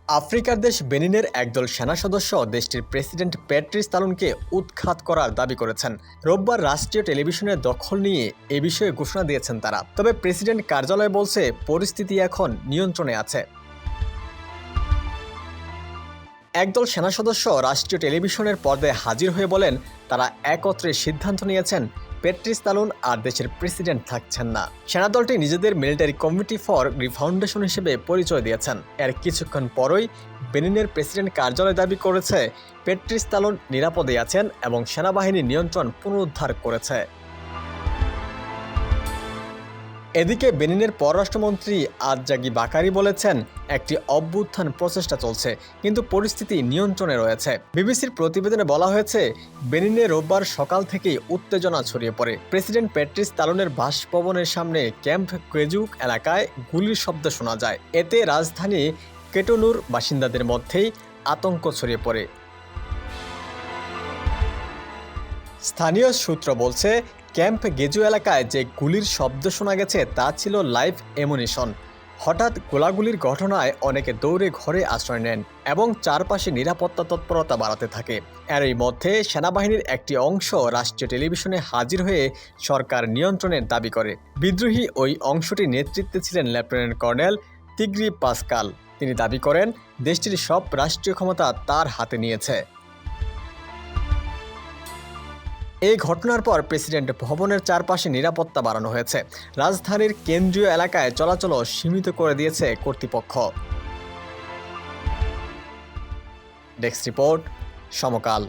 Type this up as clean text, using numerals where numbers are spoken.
আফ্রিকার দেশ বেনিনের একদল সেনা সদস্য দেশটির প্রেসিডেন্ট প্যাট্রিস তালুনকে উৎখাত করার দাবি করেছেন। রোববার রাষ্ট্রীয় টেলিভিশনের দখল নিয়ে এ বিষয়ে ঘোষণা দিয়েছেন তারা। তবে প্রেসিডেন্ট কার্যালয় বলছে পরিস্থিতি এখন নিয়ন্ত্রণে আছে। একদল সেনা সদস্য রাষ্ট্রীয় টেলিভিশনের পর্দায় হাজির হয়ে বলেন, তারা একত্রে সিদ্ধান্ত নিয়েছেন প্যাট্রিস তালুন আর দেশের প্রেসিডেন্ট থাকছেন না। সেনাদলটি নিজেদের মিলিটারি কমিটি ফর রিফাউন্ডেশন হিসেবে পরিচয় দিয়েছেন। এর কিছুক্ষণ পরই বেনিনের প্রেসিডেন্ট কার্যালয় দাবি করেছে প্যাট্রিস তালুন নিরাপদে আছেন এবং সেনাবাহিনী নিয়ন্ত্রণ পুনরুদ্ধার করেছে। এদিকে বেনিনের পররাষ্ট্রমন্ত্রী আজজাগি বাকারি বলেছেন, একটি অভ্যুত্থান প্রচেষ্টা চলছে, কিন্তু পরিস্থিতি নিয়ন্ত্রণে রয়েছে। বিবিসির প্রতিবেদনে বলা হয়েছে, বেনিনে রোববার সকাল থেকেই উত্তেজনা ছড়িয়ে পড়ে। প্রেসিডেন্ট প্যাট্রিস তালুনের বাসভবনের সামনে ক্যাম্প কেজুক এলাকায় গুলির শব্দ শোনা যায়। এতে রাজধানী কেটোনুর বাসিন্দাদের মধ্যেই আতঙ্ক ছড়িয়ে পড়ে। স্থানীয় সূত্র বলছে, ক্যাম্প গেজু এলাকায় যে গুলির শব্দ শোনা গেছে তা ছিল লাইভ অ্যামুনিশন। হঠাৎ গোলাগুলির ঘটনায় অনেকে দৌড়ে ঘরে আশ্রয় নেন এবং চারপাশে নিরাপত্তা তৎপরতা বাড়াতে থাকে। এরই মধ্যে সেনাবাহিনীর একটি অংশ রাষ্ট্রীয় টেলিভিশনে হাজির হয়ে সরকার নিয়ন্ত্রণের দাবি করে। বিদ্রোহী ওই অংশটির নেতৃত্বে ছিলেন লেফটেন্যান্ট কর্নেল তিগ্রি পাসকাল। তিনি দাবি করেন, দেশটির সব রাষ্ট্রীয় ক্ষমতা তার হাতে নিয়েছে। এই ঘটনার পর প্রেসিডেন্ট ভবনের চারপাশে নিরাপত্তা বাড়ানো হয়েছে। রাজধানীর কেন্দ্রীয় এলাকায় চলাচলও সীমিত করে দিয়েছে কর্তৃপক্ষ। ডেস্ক রিপোর্ট, সমকাল।